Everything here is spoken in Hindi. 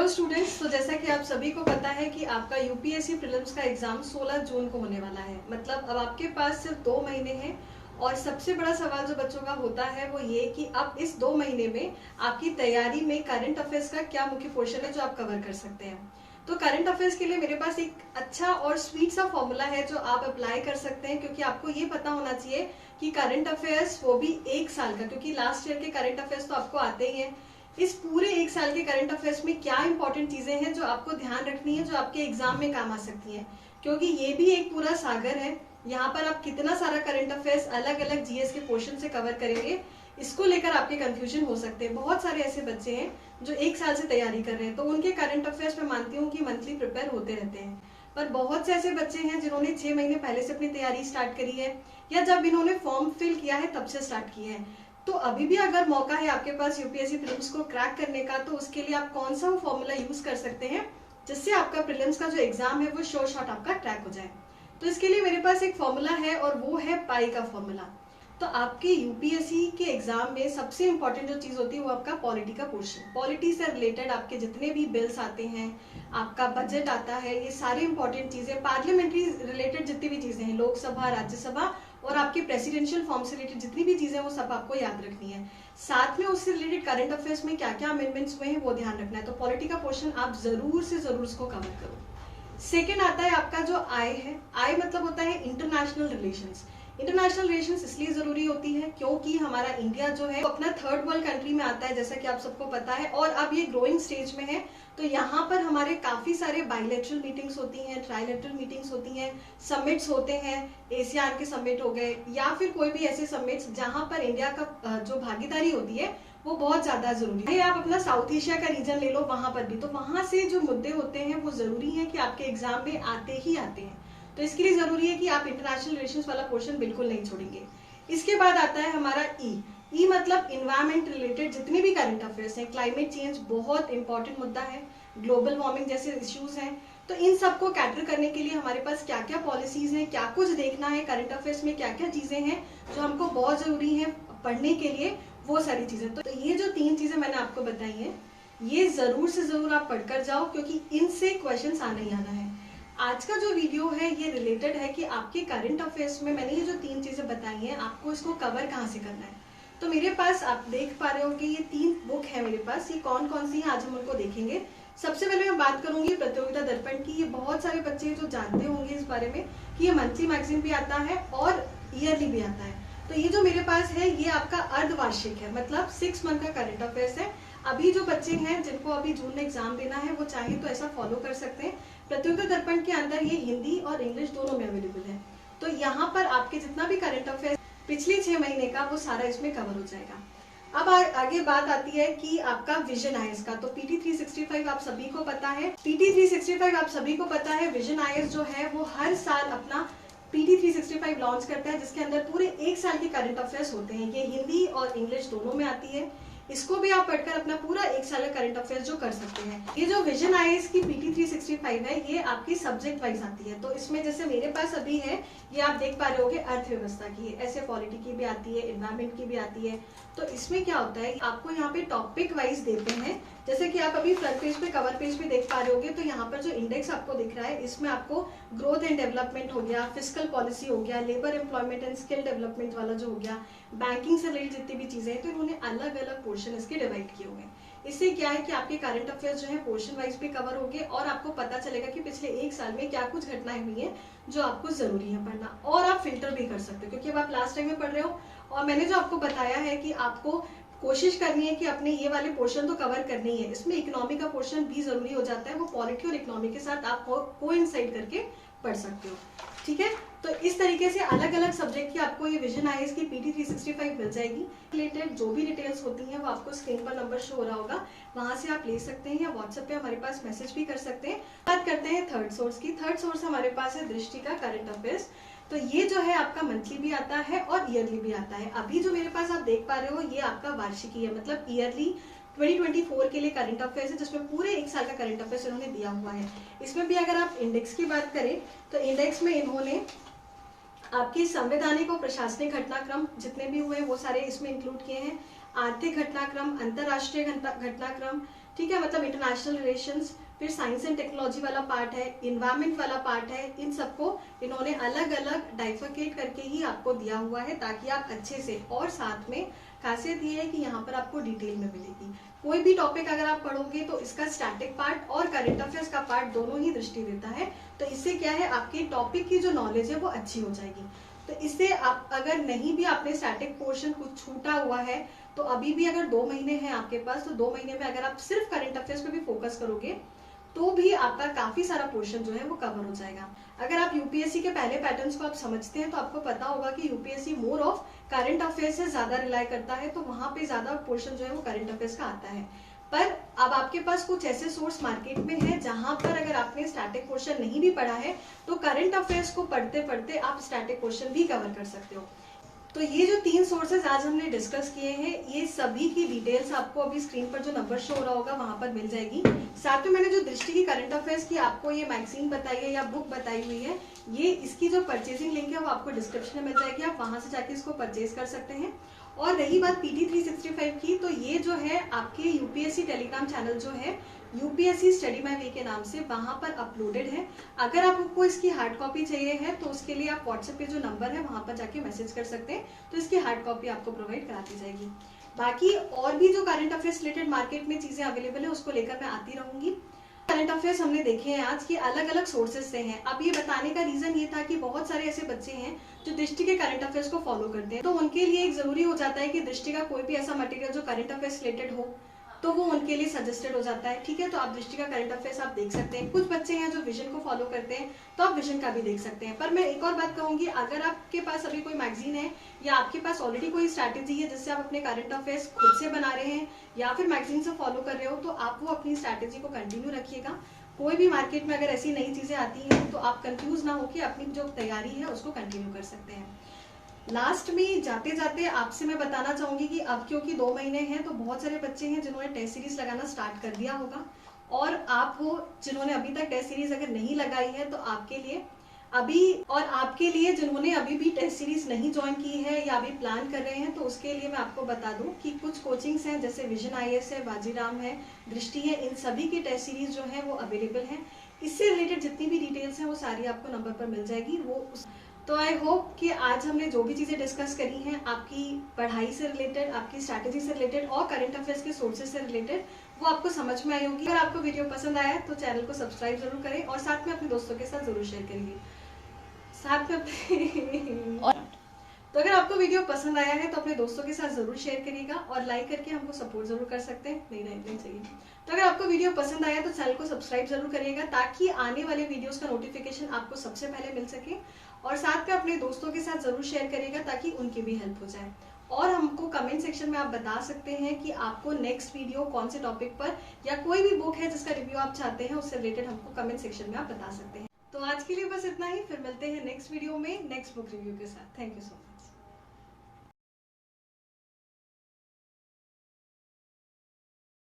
हेलो स्टूडेंट्स, तो जैसा कि आप सभी को पता है कि आपका यूपीएससी प्रीलिम्स का एग्जाम 16 जून को होने वाला है। मतलब अब आपके पास सिर्फ 2 महीने हैं और सबसे बड़ा सवाल जो बच्चों का होता है वो ये कि अब इस 2 महीने में आपकी तैयारी में करंट अफेयर्स का क्या मुख्य पोर्शन है जो आप कवर कर सकते हैं। तो करंट अफेयर्स के लिए मेरे पास एक अच्छा और स्वीट सा फॉर्मूला है जो आप अप्लाई कर सकते हैं, क्योंकि आपको ये पता होना चाहिए कि करंट अफेयर्स वो भी 1 साल का, क्योंकि लास्ट ईयर के करंट अफेयर्स तो आपको आते ही हैं। इस पूरे 1 साल के करंट अफेयर्स में क्या इंपॉर्टेंट चीजें हैं जो आपको ध्यान रखनी है, जो आपके एग्जाम में काम आ सकती हैं, क्योंकि ये भी एक पूरा सागर है। यहाँ पर आप कितना सारा करंट अफेयर्स अलग अलग जीएस के पोर्शन से कवर करेंगे, इसको लेकर आपके कंफ्यूजन हो सकते हैं। बहुत सारे ऐसे बच्चे हैं जो 1 साल से तैयारी कर रहे हैं, तो उनके करंट अफेयर्स मैं मानती हूँ कि मंथली प्रिपेयर होते रहते हैं। पर बहुत से ऐसे बच्चे हैं जिन्होंने 6 महीने पहले से अपनी तैयारी स्टार्ट करी है, या जब इन्होंने फॉर्म फिल किया है तब से स्टार्ट किया है। तो अभी भी अगर मौका है आपके पास यूपीएससी प्रीलिम्स को क्रैक करने का, तो उसके लिए आप कौन सा फॉर्मूला यूज कर सकते हैं जिससे आपका प्रीलिम्स का जो एग्जाम है वो श्योर शॉट आपका क्रैक हो जाए। तो इसके लिए मेरे पास एक फॉर्मूला है और वो है पाई का फॉर्मूला। तो आपके यूपीएससी के एग्जाम में सबसे इंपॉर्टेंट जो चीज होती है वो आपका पॉलिटी का पोर्शन। पॉलिटी से रिलेटेड आपके जितने भी बिल्स आते हैं, आपका बजट आता है, ये सारी इंपॉर्टेंट चीजें, पार्लियामेंट्री रिलेटेड जितनी भी चीजें हैं, लोकसभा, राज्यसभा और आपके प्रेसिडेंशियल फॉर्म से रिलेटेड जितनी भी चीजें, वो सब आपको याद रखनी है। साथ में उससे रिलेटेड करंट अफेयर्स में क्या क्या अमेंडमेंट्स हुए हैं वो ध्यान रखना है। तो पॉलिटी का पोर्शन आप जरूर से जरूर उसको कवर करो। सेकेंड आता है आपका जो आय है। आय मतलब होता है इंटरनेशनल रिलेशंस। इंटरनेशनल रिलेशंस इसलिए जरूरी होती है क्योंकि हमारा इंडिया जो है अपना थर्ड वर्ल्ड कंट्री में आता है, जैसा कि आप सबको पता है, और अब ये ग्रोइंग स्टेज में है। तो यहाँ पर हमारे काफी सारे बायलैटरल मीटिंग्स होती हैं, ट्राइलैटरल मीटिंग्स होती हैं, समिट्स होते हैं, एसीआर के समिट हो गए या फिर कोई भी ऐसे समिट्स जहाँ पर इंडिया का जो भागीदारी होती है वो बहुत ज्यादा जरूरी है। आप अपना साउथ एशिया का रीजन ले लो, वहां पर भी तो वहां से जो मुद्दे होते हैं वो जरूरी है कि आपके एग्जाम में आते ही आते हैं। तो इसके लिए जरूरी है कि आप इंटरनेशनल रिलेशंस वाला पोर्शन बिल्कुल नहीं छोड़ेंगे। इसके बाद आता है हमारा ई मतलब इन्वायरमेंट रिलेटेड जितने भी करंट अफेयर्स हैं। क्लाइमेट चेंज बहुत इंपॉर्टेंट मुद्दा है, ग्लोबल वार्मिंग जैसे इश्यूज हैं। तो इन सबको कैटर करने के लिए हमारे पास क्या क्या पॉलिसीज हैं, क्या कुछ देखना है, करंट अफेयर्स में क्या क्या चीजें हैं जो हमको बहुत जरूरी है पढ़ने के लिए, वो सारी चीजें। तो ये जो 3 चीजें मैंने आपको बताई हैं, ये जरूर से जरूर आप पढ़कर जाओ, क्योंकि इनसे क्वेश्चन आना ही आना है। आज का जो वीडियो है ये रिलेटेड है कि आपके करंट अफेयर्स में मैंने ये जो 3 चीजें बताई हैं, आपको इसको कवर कहाँ से करना है। तो मेरे पास आप देख पा रहे हो कि ये 3 बुक है मेरे पास। ये कौन कौन सी हैं आज हम उनको देखेंगे। सबसे पहले मैं बात करूंगी प्रतियोगिता दर्पण की। ये बहुत सारे बच्चे जो जानते होंगे इस बारे में कि ये मंथली मैगजीन भी आता है और ईयरली भी आता है। तो ये जो मेरे पास है ये आपका अर्धवार्षिक है, मतलब 6 मंथ का करंट अफेयर्स है। अभी जो बच्चे हैं जिनको अभी जून में एग्जाम देना है वो चाहे तो ऐसा फॉलो कर सकते हैं। प्रतियोगिता दर्पण के अंदर ये हिंदी और इंग्लिश दोनों में अवेलेबल है। तो यहाँ पर आपके जितना भी करंट अफेयर्स पिछले 6 महीने का वो सारा इसमें कवर हो जाएगा। अब आगे बात आती है कि आपका विजन आईएएस का। तो पीटी 365 आप सभी को पता है, पीटी 365 आप सभी को पता है। विजन आईएएस जो है वो हर साल अपना पीटी 365 लॉन्च करता है, जिसके अंदर पूरे 1 साल के करंट अफेयर्स होते हैं। ये हिंदी और इंग्लिश दोनों में आती है। इसको भी आप पढ़कर अपना पूरा 1 साल का करंट अफेयर्स जो कर सकते हैं। ये जो विजन आईएएस की पीटी 365 है ये आपकी सब्जेक्ट वाइज आती है। तो इसमें जैसे मेरे पास अभी है, ये आप देख पा रहे होगे अर्थव्यवस्था की, ऐसे पॉलिटी की भी आती है, एनवायरमेंट की भी आती है। तो इसमें क्या होता है, आपको यहाँ पे टॉपिक वाइज देते हैं। जैसे कि आप अभी फ्रंट पेज पे, कवर पेज पे देख पा रहे होगे, तो यहाँ पर जो इंडेक्स आपको दिख रहा है इसमें आपको ग्रोथ एंड डेवलपमेंट हो गया, फिस्कल पॉलिसी हो गया, labour employment and skill development वाला जो हो गया, बैंकिंग से रिलेटेड जितनी भी चीजें हैं, तो इन्होंने अलग अलग पोर्शन इसके डिवाइड किए हुए हैं। इससे क्या है कि आपके करंट अफेयर्स जो है पोर्शन वाइज भी कवर होंगे और आपको पता चलेगा कि पिछले 1 साल में क्या कुछ घटनाएं हुई हैं जो आपको जरूरी है पढ़ना। और आप फिल्टर भी कर सकते हो, क्योंकि अब आप लास्ट टाइम में पढ़ रहे हो और मैंने जो आपको बताया है कि आपको कोशिश करनी है कि अपने ये वाले पोर्शन तो कवर करने ही है। इसमें इकोनॉमी का पोर्शन भी जरूरी हो जाता है, वो पॉलिटी और इकोनॉमी के साथ आप कोइंसाइड करके पढ़ सकते हो। ठीक है, तो इस तरीके से अलग अलग सब्जेक्ट की आपको ये विजन आईएएस की पीटी 365 मिल जाएगी। रिलेटेड जो भी डिटेल्स होती हैं वो आपको स्क्रीन पर नंबर शो हो रहा होगा, वहां से आप ले सकते हैं, या व्हाट्सएप पे हमारे पास मैसेज भी कर सकते हैं। बात करते हैं थर्ड सोर्स की। थर्ड सोर्स हमारे पास है दृष्टि का करंट अफेयर्स। तो ये जो है आपका मंथली भी आता है और ईयरली भी आता है। अभी जो मेरे पास आप देख पा रहे हो ये आपका वार्षिकी है, मतलब ईयरली 2024 के लिए करंट अफेयर्स है, जिसमें पूरे 1 साल का करंट अफेयर्स इन्होंने दिया हुआ है। इसमें भी अगर आप इंडेक्स की बात करें तो इंडेक्स में इन्होंने आपकी संवैधानिक और प्रशासनिक घटनाक्रम जितने भी हुए वो सारे इसमें इंक्लूड किए हैं। आर्थिक घटनाक्रम, अंतरराष्ट्रीय घटनाक्रम, ठीक है, मतलब इंटरनेशनल रिलेशंस, फिर साइंस एंड टेक्नोलॉजी वाला पार्ट है, इन्वायरमेंट वाला पार्ट है, इन सबको इन्होंने अलग अलग डाइफरकेट करके ही आपको दिया हुआ है ताकि आप अच्छे से, और साथ में खासियत ये है कि यहाँ पर आपको डिटेल में मिलेगी। कोई भी टॉपिक अगर आप पढ़ोगे तो इसका स्टैटिक पार्ट और करंट अफेयर्स का पार्ट दोनों ही दृष्टि देता है, तो इससे क्या है आपके टॉपिक की जो नॉलेज है वो अच्छी हो जाएगी। तो इससे आप अगर नहीं भी आपने स्टैटिक पोर्शन कुछ छूटा हुआ है तो अभी भी अगर 2 महीने हैं आपके पास, तो 2 महीने में अगर आप सिर्फ करंट अफेयर्स पे भी फोकस करोगे तो भी आपका काफी सारा पोर्शन जो है वो कवर हो जाएगा। अगर आप यूपीएससी के पहले पैटर्न्स को आप समझते हैं तो आपको पता होगा कि UPSC more of current affairs से ज्यादा रिलाई करता है, तो वहां पे ज्यादा पोर्शन जो है वो करंट अफेयर्स का आता है। पर अब आपके पास कुछ ऐसे सोर्स मार्केट में है जहां पर अगर आपने स्टैटिक पोर्शन नहीं भी पढ़ा है तो करंट अफेयर्स को पढ़ते पढ़ते आप स्टैटिक पोर्शन भी कवर कर सकते हो। तो ये जो 3 सोर्सेज आज हमने डिस्कस किए हैं, ये सभी की डिटेल्स आपको अभी स्क्रीन पर जो नंबर शो हो रहा होगा वहां पर मिल जाएगी। साथ में मैंने जो दृष्टि की करंट अफेयर्स की आपको ये मैगजीन बताई है या बुक बताई हुई है, ये इसकी जो परचेजिंग लिंक है वो आपको डिस्क्रिप्शन में मिल जाएगी, आप वहां से जाके इसको परचेज कर सकते हैं। और रही बात PT 365 की, तो ये जो है आपके यूपीएससी टेलीग्राम चैनल जो है यूपीएससी स्टडी माई वे के नाम से वहां पर अपलोडेड है। अगर आपको इसकी हार्ड कॉपी चाहिए है तो उसके लिए आप व्हाट्सएप पे जो नंबर है वहां पर जाके मैसेज कर सकते हैं, तो इसकी हार्ड कॉपी आपको प्रोवाइड करा दी जाएगी। बाकी और भी जो करंट अफेयर्स रिलेटेड मार्केट में चीजें अवेलेबल है उसको लेकर मैं आती रहूंगी। करंट अफेयर्स हमने देखे हैं आज की अलग अलग सोर्सेज से हैं। अब ये बताने का रीजन ये था कि बहुत सारे ऐसे बच्चे हैं जो दृष्टि के करंट अफेयर्स को फॉलो करते हैं, तो उनके लिए एक जरूरी हो जाता है कि दृष्टि का कोई भी ऐसा मटेरियल जो करंट अफेयर्स रिलेटेड हो तो वो उनके लिए सजेस्टेड हो जाता है। ठीक है, तो आप दृष्टि का करंट अफेयर्स आप देख सकते हैं। कुछ बच्चे हैं जो विजन को फॉलो करते हैं तो आप विजन का भी देख सकते हैं। पर मैं एक और बात कहूंगी, अगर आपके पास अभी कोई मैगजीन है या आपके पास ऑलरेडी कोई स्ट्रैटेजी है जिससे आप अपने करंट अफेयर्स खुद से बना रहे हैं या फिर मैगजीन से फॉलो कर रहे हो, तो आप वो अपनी स्ट्रैटेजी को कंटिन्यू रखिएगा। कोई भी मार्केट में अगर ऐसी नई चीजें आती हैं तो आप कंफ्यूज ना होकर अपनी जो तैयारी है उसको कंटिन्यू कर सकते हैं। लास्ट में जाते जाते आपसे मैं बताना चाहूंगी कि अब क्योंकि 2 महीने हैं तो बहुत सारे बच्चे हैं जिन्होंने टेस्ट सीरीज लगाना स्टार्ट कर दिया होगा, और आप वो जिन्होंने अभी तक टेस्ट सीरीज अगर नहीं लगाई है तो आपके लिए जिन्होंने अभी भी टेस्ट सीरीज नहीं ज्वाइन की है या अभी प्लान कर रहे हैं, तो उसके लिए मैं आपको बता दूं कि कुछ कोचिंग्स हैं जैसे विजन IAS है, बाजीराम है, दृष्टि है, इन सभी की टेस्ट सीरीज जो है वो अवेलेबल है। इससे रिलेटेड जितनी भी डिटेल्स हैं वो सारी आपको नंबर पर मिल जाएगी। तो आई होप कि आज हमने जो भी चीजें डिस्कस करी हैं आपकी पढ़ाई से रिलेटेड, आपकी स्ट्रैटेजी से रिलेटेड और करंट अफेयर्स के सोर्सेज से रिलेटेड वो आपको समझ में आई होगी। अगर आपको वीडियो पसंद आया तो चैनल को सब्सक्राइब जरूर करें और साथ में अपने दोस्तों के साथ जरूर शेयर करिए। साथ में तो अगर आपको वीडियो पसंद आया है तो अपने दोस्तों के साथ जरूर शेयर करिएगा और लाइक करके हमको सपोर्ट जरूर कर सकते हैं। नहीं चाहिए। तो अगर आपको वीडियो पसंद आया तो चैनल को सब्सक्राइब जरूर करिएगा ताकि आने वाले वीडियोस का नोटिफिकेशन आपको सबसे पहले मिल सके, और साथ में अपने दोस्तों के साथ जरूर शेयर करिएगा ताकि उनकी भी हेल्प हो जाए। और हमको कमेंट सेक्शन में आप बता सकते हैं कि आपको नेक्स्ट वीडियो कौन से टॉपिक पर या कोई भी बुक है जिसका रिव्यू आप चाहते हैं उससे रिलेटेड हमको कमेंट सेक्शन में आप बता सकते हैं। तो आज के लिए बस इतना ही, फिर मिलते हैं नेक्स्ट वीडियो में नेक्स्ट बुक रिव्यू के साथ। Thank you so much.